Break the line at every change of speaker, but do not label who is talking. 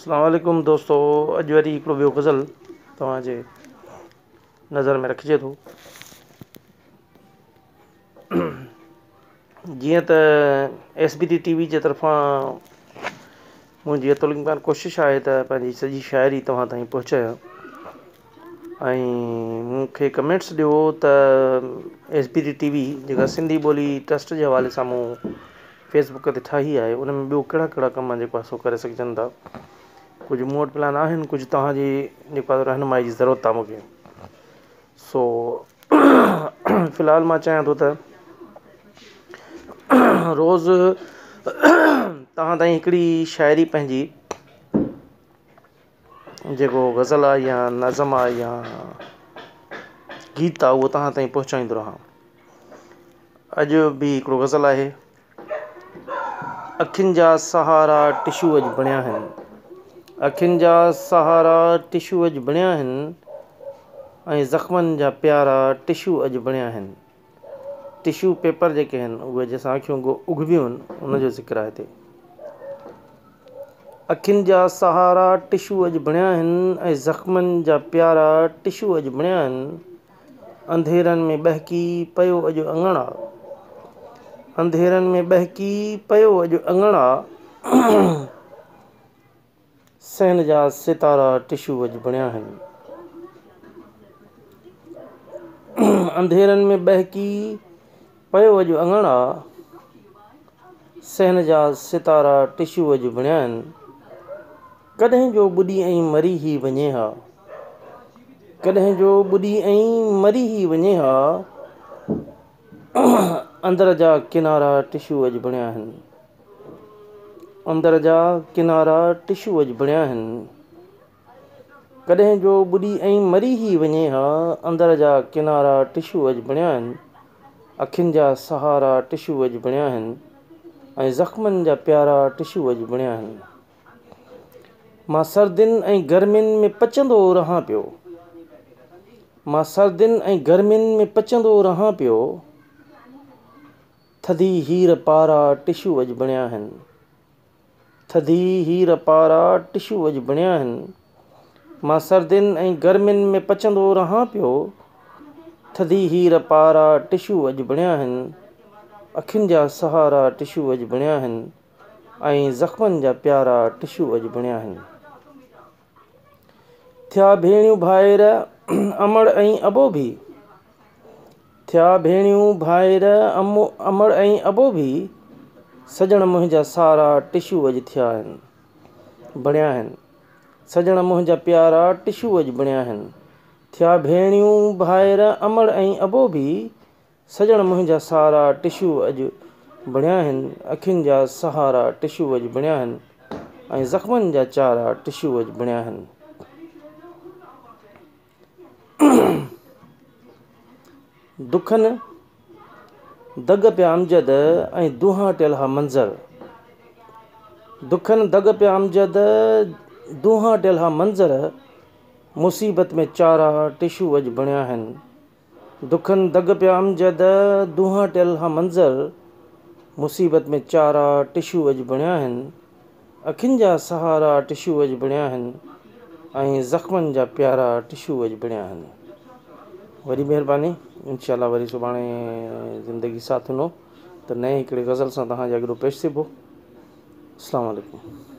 अस्सलाम वालेकुम दोस्तों। अॼु वरी हिकिड़ो ॿियो गज़ल तव्हांजे नज़र में रखिजे थो। जीअं त SBT TV जे तरफ़ां मुंहिंजी अतुल इम्कान कोशिशि आहे त पंहिंजी सॼी शाइरी तव्हां ताईं पहुचायां ऐं मूंखे कमेंट्स ॾियो त SBT TV जेका सिंधी ॿोली ट्रस्ट जे हवाले सां मूं फेसबुक ते ठाही आहे उन में ॿियो कहिड़ा कहिड़ा कम जेको आहे सो करे सघजनि था। कुझु मूं वटि प्लान आहिनि, कुझु तव्हांजी जेको आहे रहनुमाई जी ज़रूरत आहे मूंखे। सो फ़िलहालु मां चाहियां थो त रोज़ तव्हां ताईं हिकिड़ी शाइरी पंहिंजी जेको गज़ल आहे या नज़म आहे या गीत आहे उहो तव्हां ताईं पहुचाईंदो रहां। अॼु बि हिकिड़ो गज़ल आहे। अखियुनि जा सहारा टिशू अॼु बणिया आहिनि, अखियुनि जा सहारा टिशू अॼु बणिया आहिनि ऐं ज़ख़्मनि जा प्यारा टिशू अॼु बणिया आहिनि। टिशू पेपर जेके आहिनि उहे जंहिंसां अखियूं उघिबियूं आहिनि उनजो ज़िक्र आहे हिते। अखियुनि जा सहारा टिशू अॼु बणिया आहिनि ऐं ज़ख़्मनि जा प्यारा टिशू अॼु बणिया आहिनि। अंधेरनि में बहकी पियो अॼु अङणा, अंधेरनि में बहकी पियो अॼु अङणा, सहन जा सितारा टिशू अॼु बणिया आहिनि। अंधेरनि में बहकी पियो अॼु अङणा, सहन जा सितारा टिशू अॼु बणिया आहिनि। कॾहिं जो ॿुॾी ऐं मरी ई वञे हा, कॾहिं जो ॿुॾी ऐं मरी ई वञे हा, अंदर जा किनारा टिशू अॼु बणिया आहिनि। अंदर जा किनारा टिशू अॼु बणिया आहिनि। कॾहिं जो ॿुॾी ऐं मरी ई वञे हा, अंदर जा किनारा टिशू अॼु बणिया आहिनि। अखियुनि जा सहारा टिशू अॼु बणिया आहिनि ऐं ज़ख़्मनि जा प्यारा टिशू अॼु बणिया आहिनि। मां सर्दियुनि ऐं गर्मियुनि में पचंदो रहां पियो, मां सर्दियुनि ऐं गर्मियुनि में पचंदो रहां पियो, थधी हीर पारा टिशू अॼु बणिया आहिनि। थधी हीर पारा टिशू अॼु बणिया आहिनि। मां सर्दियुनि ऐं गर्मियुनि में पचंदो रहां पियो, थधी हीर पारा टिशू अॼु बणिया आहिनि। अखियुनि जा सहारा टिशू अॼु बणिया आहिनि ऐं ज़ख़्मनि जा प्यारा टिशू अॼु बणिया आहिनि। थिया भेणियूं भाइर अमड़ ऐं अबो भी, थिया भेणियूं भाइर अमड़ ऐं अबो भी, सजण मुंहिंजा सारा टिशू अॼु थिया आहिनि, बणिया आहिनि। सजण मुंहिंजा प्यारा टिशू अॼु बणिया आहिनि। थिया भेणियूं भाइर अमड़ ऐं अबो भी, सजण मुंहिंजा सारा टिशू अॼु बणिया आहिनि। अखियुनि जा सहारा टिशू अॼु बणिया आहिनि ऐं ज़ख़्मनि जा चारा टिशू अॼु बणिया आहिनि। दुखनि दग पिया अमजद ऐं दुहां टियल हा मंज़र, दुखनि दग पिया अमजद दुहां टियल हा मंज़र, मुसीबत में चारा टिशू अॼु बणिया आहिनि। दुखनि दग पिया अमजद दुहां टियल हा मंज़र, मुसीबत में चारा टिशू अॼु बणिया आहिनि। अखियुनि जा सहारा टिशू अॼु बणिया आहिनि ऐं ज़ख़्मनि जा प्यारा टिशू अॼु बणिया आहिनि। वरी महिरबानी, इंशाअल्लाह वरी सुभाणे ज़िंदगी साथ ॾिनो त नए हिकिड़े गज़ल सां तव्हांजे अॻियां पेश थिबो। अस्सलाम वालेकुम।